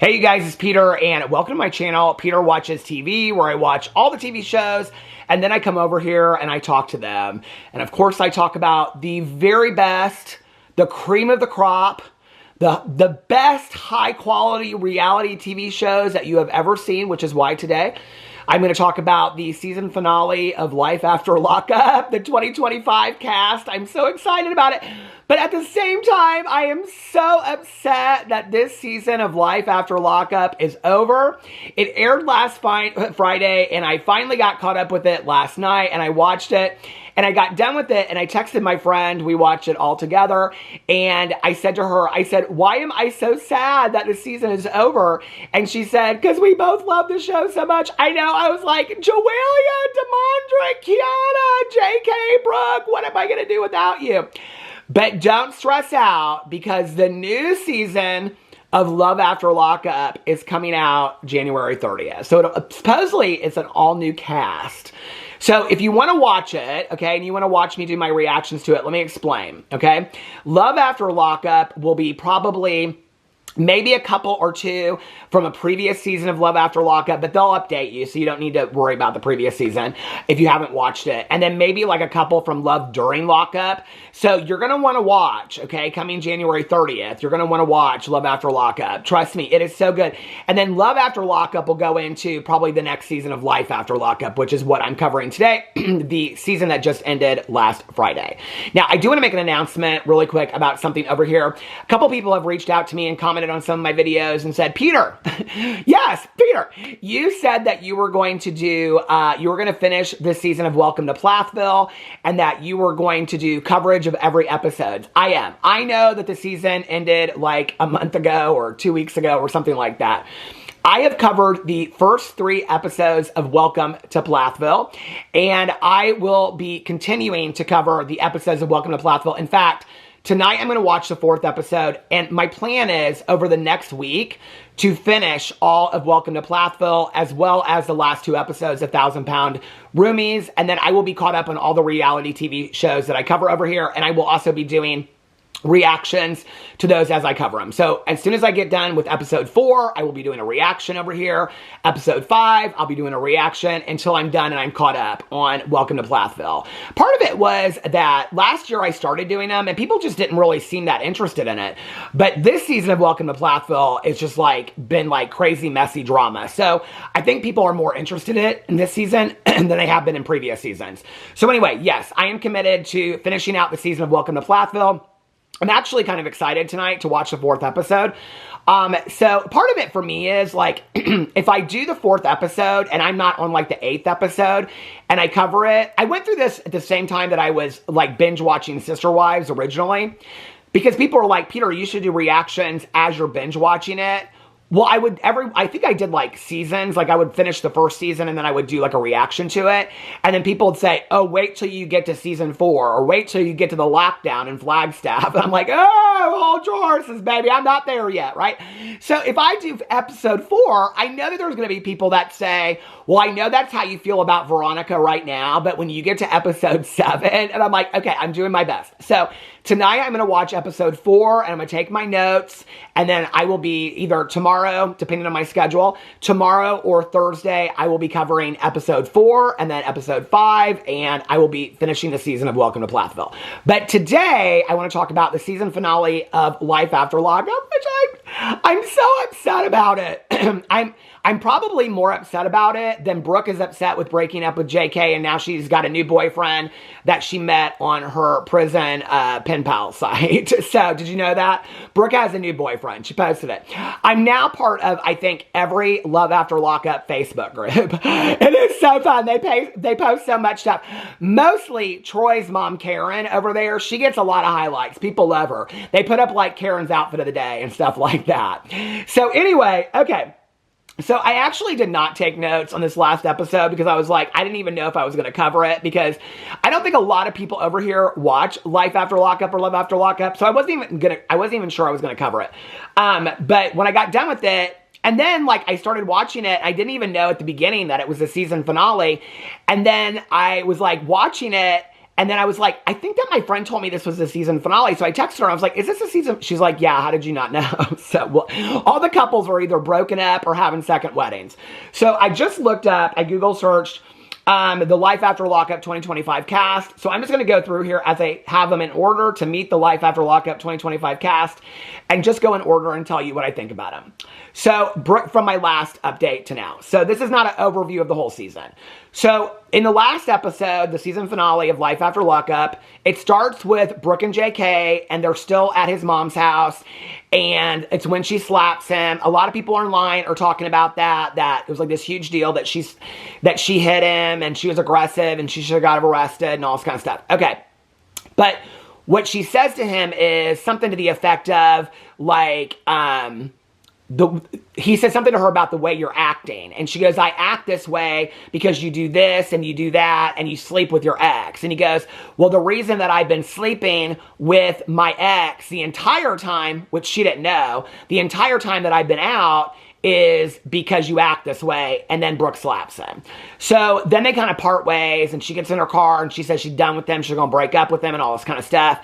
Hey you guys, it's Peter and welcome to my channel, Peter Watches TV, where I watch all the TV shows and then I come over here and I talk to them. And of course I talk about the very best, the cream of the crop, the best high quality reality TV shows that you have ever seen, which is why today I'm going to talk about the season finale of Life After Lockup, the 2025 cast. I'm so excited about it. But at the same time, I am so upset that this season of Life After Lockup is over. It aired last Friday, and I finally got caught up with it last night, and I watched it. And I got done with it, and I texted my friend. We watched it all together. And I said to her, why am I so sad that the season is over? And she said, because we both love the show so much. I know. I was like, Joelia, Demondre, Kiana, JK, Brooke, what am I going to do without you? But don't stress out, because the new season of Love After Lockup is coming out January 30th. So supposedly it's an all-new cast. So if you want to watch it, okay, and you want to watch me do my reactions to it, let me explain, okay? Love After Lockup will be probably maybe a couple or two from a previous season of Love After Lockup, but they'll update you, so you don't need to worry about the previous season if you haven't watched it. And then maybe like a couple from Love During Lockup. So you're going to want to watch, okay, coming January 30th, you're going to want to watch Love After Lockup. Trust me, it is so good. And then Love After Lockup will go into probably the next season of Life After Lockup, which is what I'm covering today, the season that just ended last Friday. Now, I do want to make an announcement really quick about something over here. A couple people have reached out to me and commented on some of my videos and said, Peter, yes, Peter, you said that you were going to do, you were going to finish this season of Welcome to Plathville and that you were going to do coverage of every episode. I am. I know that the season ended like a month ago or 2 weeks ago or something like that. I have covered the first 3 episodes of Welcome to Plathville, and I will be continuing to cover the episodes of Welcome to Plathville. In fact, tonight I'm going to watch the 4th episode, and my plan is over the next week to finish all of Welcome to Plathville, as well as the last 2 episodes of 1,000-Pound Roomies, and then I will be caught up on all the reality TV shows that I cover over here, and I will also be doing reactions to those as I cover them. So as soon as I get done with episode 4, I will be doing a reaction over here. Episode 5, I'll be doing a reaction until I'm done and I'm caught up on Welcome to Plathville. Part of it was that last year I started doing them and people just didn't really seem that interested in it. But this season of Welcome to Plathville is just like been like crazy messy drama. So I think people are more interested in it in this season than they have been in previous seasons. So anyway, yes, I am committed to finishing out the season of Welcome to Plathville. I'm actually kind of excited tonight to watch the 4th episode. So part of it for me is like, if I do the 4th episode and I'm not on like the 8th episode and I cover it, I went through this at the same time that I was like binge watching Sister Wives originally, because people are like, Peter, you should do reactions as you're binge watching it. Well, I think I did like seasons, like I would finish the first season and then I would do like a reaction to it. And then people would say, oh, wait till you get to season 4 or wait till you get to the lockdown in Flagstaff. And I'm like, oh, hold your horses, baby. I'm not there yet, right? So if I do episode 4, I know that there's going to be people that say, well, I know that's how you feel about Veronica right now, but when you get to episode 7, and I'm like, okay, I'm doing my best. So tonight I'm going to watch episode 4 and I'm going to take my notes, and then I will be either tomorrow, depending on my schedule, tomorrow or Thursday, I will be covering episode 4 and then episode 5, and I will be finishing the season of Welcome to Plathville. But today I want to talk about the season finale of Life After Lockup, which I'm so upset about it. I'm probably more upset about it than Brooke is upset with breaking up with JK, and now she's got a new boyfriend that she met on her prison pen pal site. So, did you know that? Brooke has a new boyfriend. She posted it. I'm now part of, I think, every Love After Lockup Facebook group. It is so fun. They post so much stuff. Mostly Troy's mom, Karen, over there. She gets a lot of highlights. People love her. They put up, like, Karen's outfit of the day and stuff like that. So, anyway, okay. So I actually did not take notes on this last episode because I was like, I didn't even know if I was going to cover it, because I don't think a lot of people over here watch Life After Lockup or Love After Lockup. So I wasn't even sure I was going to cover it. But when I got done with it, and then like I started watching it, I didn't even know at the beginning that it was the season finale. And then I was like watching it, And then I was like, I think that my friend told me this was the season finale. So I texted her. I was like, is this a season? She's like, yeah, how did you not know? So well, all the couples were either broken up or having second weddings. So I just looked up, I Google searched the Life After Lockup 2025 cast. So I'm just going to go through here as I have them in order to meet the Life After Lockup 2025 cast and just go in order and tell you what I think about them. So from my last update to now. So this is not an overview of the whole season. So in the last episode, the season finale of Life After Lockup, it starts with Brooke and JK, and they're still at his mom's house, and it's when she slaps him. A lot of people online are talking about that it was like this huge deal that she hit him, and she was aggressive, and she should have got arrested, and all this kind of stuff. Okay, but what she says to him is something to the effect of, like, he said something to her about the way you're acting. And she goes, I act this way because you do this and you do that and you sleep with your ex. And he goes, well, the reason that I've been sleeping with my ex the entire time, which she didn't know, the entire time that I've been out is because you act this way. And then Brooke slaps him. So then they kind of part ways, and she gets in her car and she says she's done with him. She's going to break up with him and all this kind of stuff.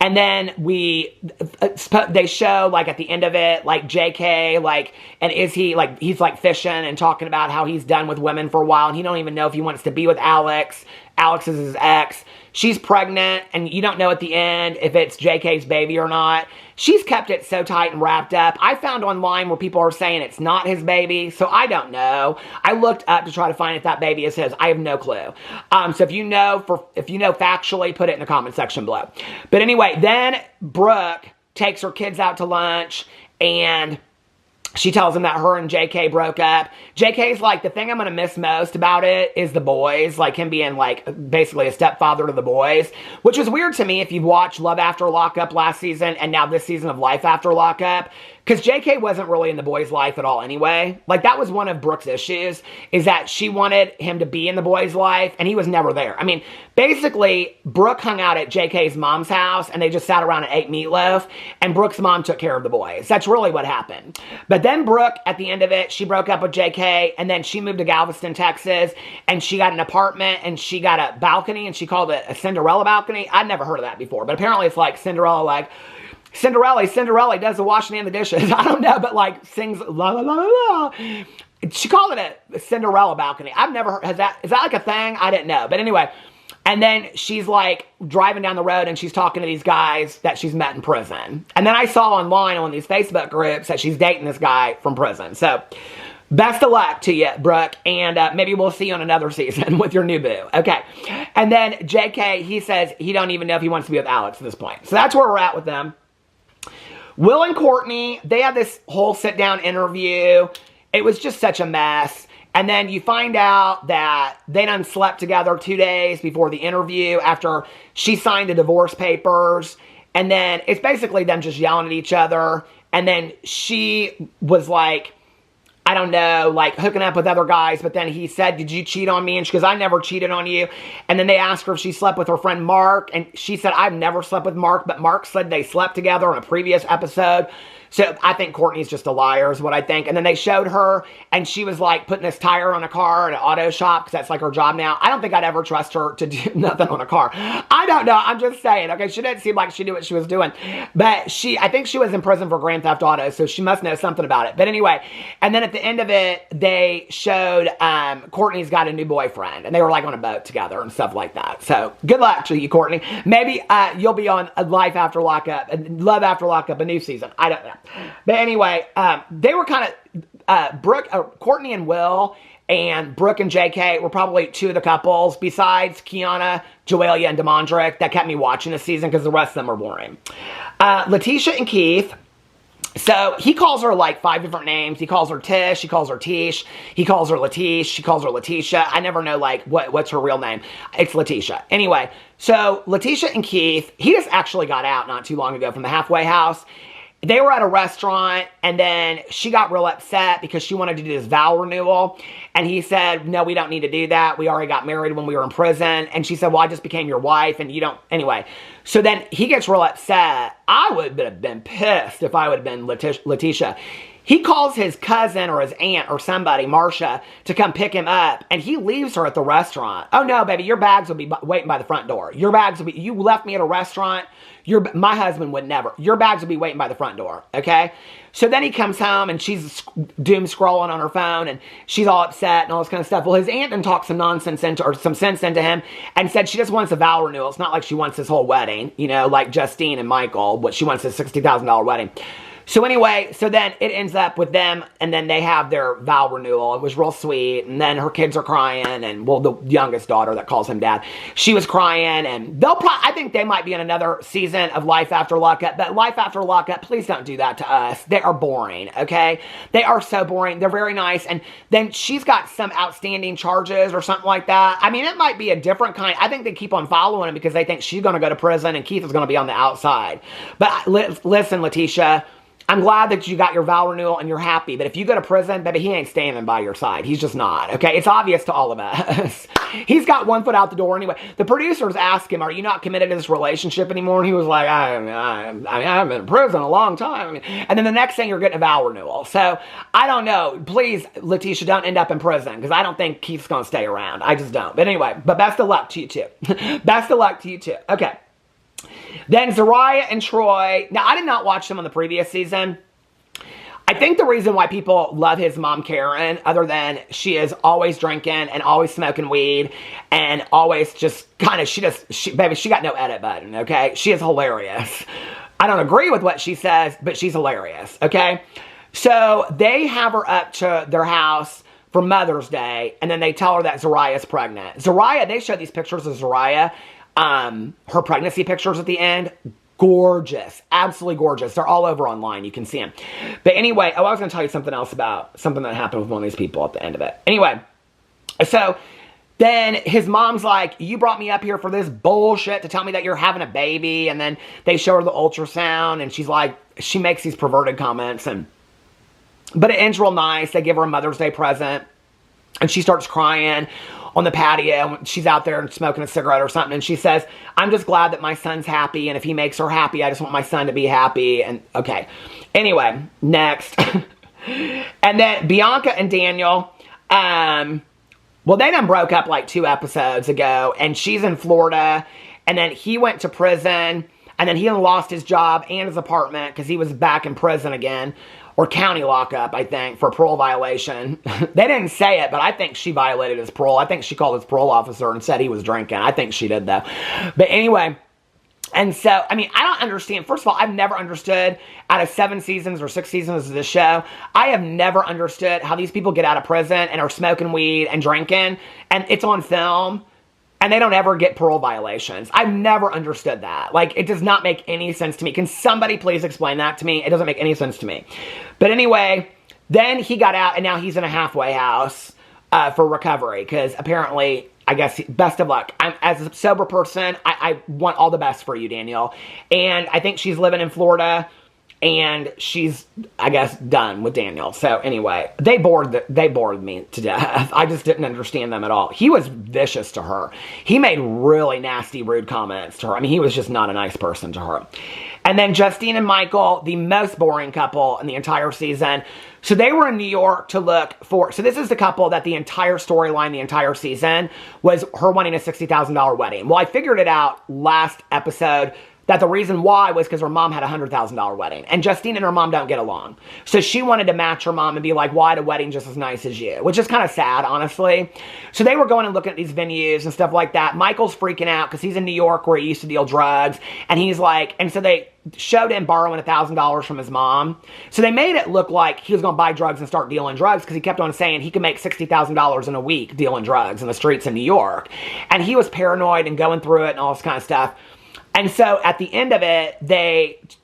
And then they show, like, at the end of it, like, JK, like, and is he, like, he's like fishing and talking about how he's done with women for a while, and he don't even know if he wants to be with Alex. Alex is his ex. She's pregnant, and you don't know at the end if it's JK's baby or not. She's kept it so tight and wrapped up. I found online where people are saying it's not his baby, so I don't know. I looked up to try to find if that baby is his. I have no clue. So if you know factually, put it in the comment section below. But anyway, then Brooke takes her kids out to lunch, and she tells him that her and JK broke up. JK's like, the thing I'm going to miss most about it is the boys, like him being like basically a stepfather to the boys, which was weird to me if you've watched Love After Lockup last season and now this season of Life After Lockup. Because JK wasn't really in the boys' life at all anyway. Like, that was one of Brooke's issues, is that she wanted him to be in the boys' life, and he was never there. I mean, basically, Brooke hung out at JK's mom's house, and they just sat around and ate meatloaf, and Brooke's mom took care of the boys. That's really what happened. But then Brooke, at the end of it, she broke up with JK, and then she moved to Galveston, Texas, and she got an apartment, and she got a balcony, and she called it a Cinderella balcony. I'd never heard of that before, but apparently it's like Cinderella, like, Cinderella does the washing and the dishes. I don't know, but like sings la la la la la. She called it a Cinderella balcony. I've never heard, is that like a thing? I didn't know. But anyway, and then she's like driving down the road and she's talking to these guys that she's met in prison. And then I saw online on these Facebook groups that she's dating this guy from prison. So best of luck to you, Brooke, and maybe we'll see you on another season with your new boo. Okay. And then JK, he says he don't even know if he wants to be with Alex at this point. So that's where we're at with them. Will and Courtney, they had this whole sit-down interview. It was just such a mess. And then you find out that they done slept together 2 days before the interview after she signed the divorce papers. And then it's basically them just yelling at each other. And then she was like, I don't know, like hooking up with other guys. But then he said, did you cheat on me? And she goes, I never cheated on you. And then they asked her if she slept with her friend Mark. And she said, I've never slept with Mark. But Mark said they slept together in a previous episode. So I think Courtney's just a liar is what I think. And then they showed her and she was like putting this tire on a car at an auto shop because that's like her job now. I don't think I'd ever trust her to do nothing on a car. I don't know. I'm just saying. Okay, she didn't seem like she knew what she was doing. But I think she was in prison for Grand Theft Auto, so she must know something about it. But anyway, and then at the end of it, they showed Courtney's got a new boyfriend. And they were like on a boat together and stuff like that. So good luck to you, Courtney. Maybe you'll be on Life After Lockup, Love After Lockup, a new season. I don't know. But anyway, they were kind of, Courtney and Will and Brooke and JK were probably two of the couples besides Kiana, Joelia, and Demondrick that kept me watching this season because the rest of them are boring. Letitia and Keith. So he calls her like 5 different names. He calls her Tish. He calls her Tish. He calls her Letitia. She calls her Letitia. I never know like what's her real name. It's Letitia. Anyway, so Letitia and Keith, he just actually got out not too long ago from the halfway house. They were at a restaurant, and then she got real upset because she wanted to do this vow renewal. And he said, no, we don't need to do that. We already got married when we were in prison. And she said, well, I just became your wife, and you don't. Anyway, so then he gets real upset. I would have been pissed if I would have been Letitia. He calls his cousin or his aunt or somebody, Marcia, to come pick him up, and he leaves her at the restaurant. Oh no, baby, your bags will be waiting by the front door. Your bags will be, you left me at a restaurant. My husband would never. Your bags will be waiting by the front door, okay? So then he comes home, and she's doom scrolling on her phone, and she's all upset and all this kind of stuff. Well, his aunt then talked some nonsense into, or some sense into him, and said she just wants a vow renewal. It's not like she wants this whole wedding, you know, like Justine and Michael, but she wants a $60,000 wedding. So anyway, so then it ends up with them, and then they have their vow renewal. It was real sweet, and then her kids are crying, and, well, the youngest daughter that calls him dad, she was crying, and I think they might be in another season of Life After Lockup, but Life After Lockup, please don't do that to us. They are boring, okay? They are so boring. They're very nice, and then she's got some outstanding charges or something like that. I mean, it might be a different kind. I think they keep on following him because they think she's going to go to prison, and Keith is going to be on the outside. But listen, Letitia, I'm glad that you got your vow renewal and you're happy, but if you go to prison, baby, he ain't standing by your side. He's just not, okay? It's obvious to all of us. He's got one foot out the door anyway. The producers asked him, are you not committed to this relationship anymore? And he was like, I haven't been in prison a long time. And then the next thing, you're getting a vow renewal. So, I don't know. Please, Letitia, don't end up in prison, because I don't think Keith's going to stay around. I just don't. But anyway, but best of luck to you too. Best of luck to you too. Okay. Then Zariah and Troy. Now, I did not watch them on the previous season. I think the reason why people love his mom, Karen, other than she is always drinking and always smoking weed and always just kind of, baby, she got no edit button, okay? She is hilarious. I don't agree with what she says, but she's hilarious, okay? So they have her up to their house for Mother's Day, and then they tell her that Zariah's pregnant. Zariah, they show these pictures of Zariah, her pregnancy pictures at the end, gorgeous, absolutely gorgeous. They're all over online. You can see them. But anyway, I was going to tell you something else about something that happened with one of these people at the end of it. Anyway, so then his mom's like, you brought me up here for this bullshit to tell me that you're having a baby. And then they show her the ultrasound, and she's like, she makes these perverted comments. But it ends real nice. They give her a Mother's Day present, and she starts crying on the patio. She's out there and smoking a cigarette or something, and she says, I'm just glad that my son's happy, and if he makes her happy, I just want my son to be happy. And okay, anyway, next. And then Bianca and Daniel, well, they done broke up like 2 episodes ago, and she's in Florida, and then he went to prison, and then he lost his job and his apartment because he was back in prison again, or county lockup, I think, for parole violation. They didn't say it, but I think she violated his parole. I think she called his parole officer and said he was drinking. I think she did, though. But anyway, and so, I mean, I don't understand. First of all, I've never understood, out of 7 seasons or 6 seasons of this show, I have never understood how these people get out of prison and are smoking weed and drinking, and it's on film, and they don't ever get parole violations. I've never understood that. Like, it does not make any sense to me. Can somebody please explain that to me? It doesn't make any sense to me. But anyway, then he got out, and now he's in a halfway house for recovery. Because apparently, I guess, best of luck. As a sober person, I want all the best for you, Daniel. And I think she's living in Florida, and she's, I guess, done with Daniel. So anyway, they bored me to death. I just didn't understand them at all. He was vicious to her. He made really nasty, rude comments to her. I mean, he was just not a nice person to her. And then Justine and Michael, the most boring couple in the entire season. So they were in New York to look for, so this is the couple that the entire storyline, the entire season, was her wanting a $60,000 wedding. Well, I figured it out last episode that the reason why was because her mom had a $100,000 wedding. And Justine and her mom don't get along. So she wanted to match her mom and be like, well, I had a wedding just as nice as you. Which is kind of sad, honestly. So they were going and looking at these venues and stuff like that. Michael's freaking out because he's in New York where he used to deal drugs. And he's like, and so they showed him borrowing $1,000 from his mom. So they made it look like he was going to buy drugs and start dealing drugs because he kept on saying he could make $60,000 in a week dealing drugs in the streets in New York. And he was paranoid and going through it and all this kind of stuff. And so at the end of it,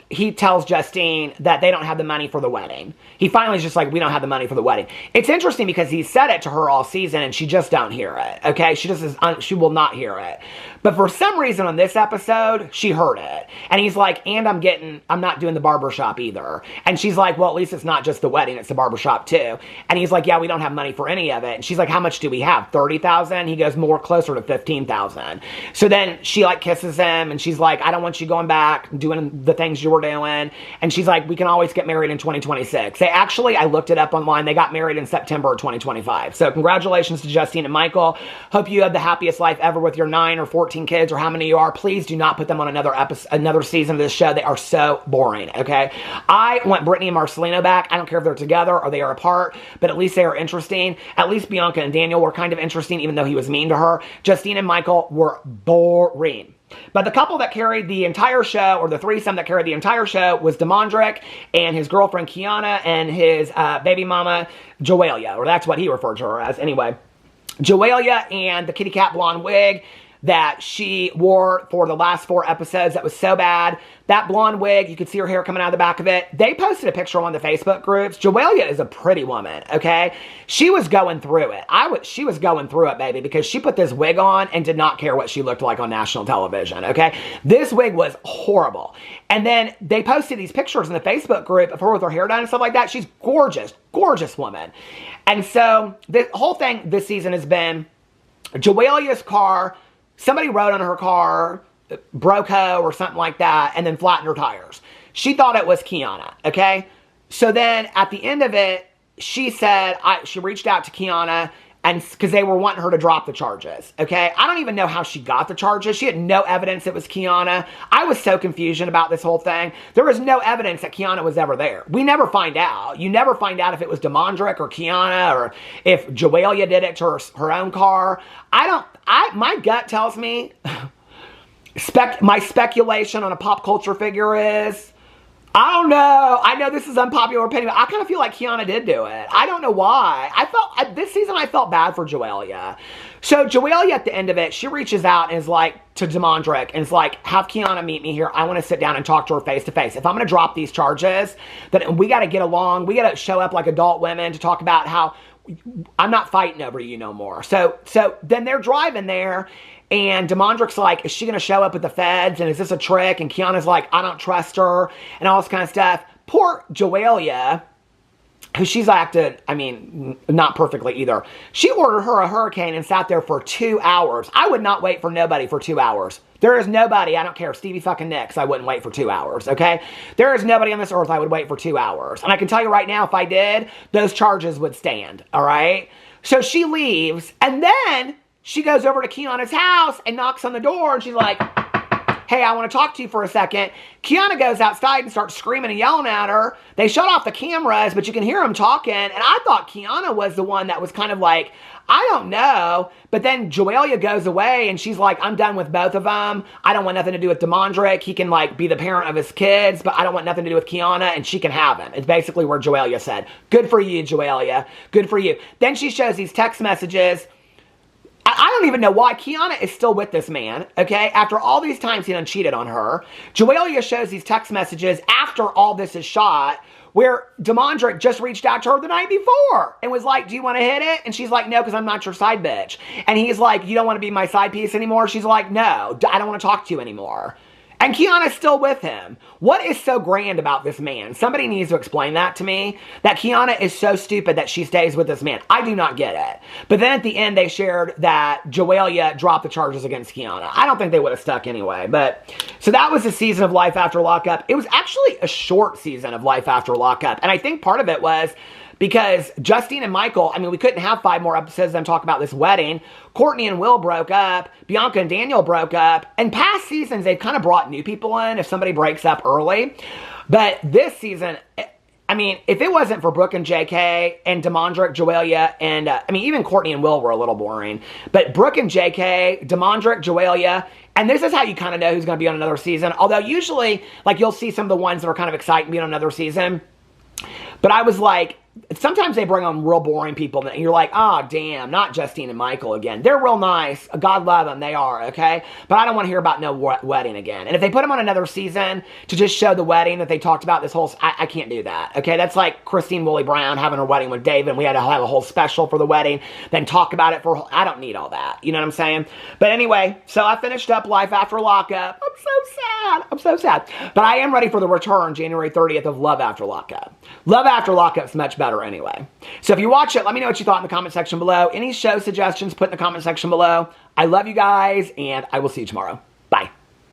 he tells Justine that they don't have the money for the wedding. He finally is just like, we don't have the money for the wedding. It's interesting because he said it to her all season and she just don't hear it, okay? She will not hear it. But for some reason on this episode, she heard it. And he's like, and I'm not doing the barbershop either. And she's like, well, at least it's not just the wedding, it's the barbershop too. And he's like, yeah, we don't have money for any of it. And she's like, how much do we have? 30,000? He goes, more closer to 15,000. So then she like kisses him and she's like, I don't want you going back doing the things you were doing. And she's like, we can always get married in 2026. They actually, I looked it up online, they got married in September of 2025. So congratulations to Justine and Michael. Hope you have the happiest life ever with your 9 or 14 kids or how many you are. Please do not put them on another season of this show. They are so boring, okay? I want Brittany and Marcelino back. I don't care if they're together or they are apart, but at least they are interesting. At least Bianca and Daniel were kind of interesting, even though he was mean to her. Justine and Michael were boring. But the couple that carried the entire show, or the threesome that carried the entire show, was Damondrick and his girlfriend Kiana and his baby mama Joelia, or that's what he referred to her as anyway. Joelia and the kitty cat blonde wig that she wore for the last 4 episodes that was so bad. That blonde wig, you could see her hair coming out of the back of it. They posted a picture on the Facebook groups. Joelia is a pretty woman, okay? She was going through it. She was going through it, baby, because she put this wig on and did not care what she looked like on national television, okay? This wig was horrible. And then they posted these pictures in the Facebook group of her with her hair done and stuff like that. She's gorgeous, gorgeous woman. And so the whole thing this season has been Joelia's car. Somebody rode on her car, broke her or something like that, and then flattened her tires. She thought it was Kiana, okay? So then at the end of it, she said, she reached out to Kiana and because they were wanting her to drop the charges, okay? I don't even know how she got the charges. She had no evidence it was Kiana. I was so confused about this whole thing. There was no evidence that Kiana was ever there. We never find out. You never find out if it was Damondrick or Kiana or if Joelia did it to her own car. My gut tells me, my speculation on a pop culture figure is, I don't know. I know this is unpopular opinion, but I kind of feel like Kiana did do it. I don't know why. This season I felt bad for Joelia. So Joelia at the end of it, she reaches out and is like, to Damondrick, and is like, have Kiana meet me here. I want to sit down and talk to her face to face. If I'm going to drop these charges, then we got to get along. We got to show up like adult women to talk about how I'm not fighting over you no more. So then they're driving there, and Damondrick's like, is she going to show up at the feds? And is this a trick? And Kiana's like, I don't trust her, and all this kind of stuff. Poor Joelia, who she's acted, I mean, not perfectly either. She ordered her a hurricane and sat there for 2 hours. I would not wait for nobody for 2 hours. There is nobody, I don't care, Stevie fucking Nicks, I wouldn't wait for 2 hours, okay? There is nobody on this earth I would wait for 2 hours. And I can tell you right now, if I did, those charges would stand, all right? So she leaves, and then she goes over to Kiana's house and knocks on the door, and she's like, hey, I want to talk to you for a second. Kiana goes outside and starts screaming and yelling at her. They shut off the cameras, but you can hear them talking. And I thought Kiana was the one that was kind of like, I don't know. But then Joelia goes away and she's like, I'm done with both of them. I don't want nothing to do with Damondrick. He can like be the parent of his kids, but I don't want nothing to do with Kiana, and she can have him. It's basically where Joelia said. Good for you, Joelia. Good for you. Then she shows these text messages. I don't even know why Kiana is still with this man, okay? After all these times he done cheated on her. Joelia shows these text messages after all this is shot where Damondrick just reached out to her the night before and was like, do you want to hit it? And she's like, no, because I'm not your side bitch. And he's like, you don't want to be my side piece anymore? She's like, no, I don't want to talk to you anymore. And Kiana's still with him. What is so grand about this man? Somebody needs to explain that to me. That Kiana is so stupid that she stays with this man. I do not get it. But then at the end, they shared that Joelia dropped the charges against Kiana. I don't think they would have stuck anyway. But so that was the season of Life After Lockup. It was actually a short season of Life After Lockup. And I think part of it was because Justine and Michael, I mean, we couldn't have 5 more episodes of them talk about this wedding. Courtney and Will broke up. Bianca and Daniel broke up. And past seasons, they've kind of brought new people in if somebody breaks up early. But this season, I mean, if it wasn't for Brooke and JK and Damondrick, Joelia, and I mean, even Courtney and Will were a little boring. But Brooke and JK, Damondrick, Joelia, and this is how you kind of know who's going to be on another season. Although usually, like, you'll see some of the ones that are kind of exciting being on another season. But I was like, sometimes they bring on real boring people and you're like, oh, damn, not Justine and Michael again. They're real nice. God love them. They are, okay? But I don't want to hear about no wedding again. And if they put them on another season to just show the wedding that they talked about this whole, I can't do that, okay? That's like Christine Woolley Brown having her wedding with David, and we had to have a whole special for the wedding, then talk about it for, I don't need all that. You know what I'm saying? But anyway, so I finished up Life After Lockup. I'm so sad. I'm so sad. But I am ready for the return, January 30th, of Love After Lockup. Love After Lockup's much better anyway. So if you watch it, let me know what you thought in the comment section below. Any show suggestions, put in the comment section below. I love you guys, and I will see you tomorrow.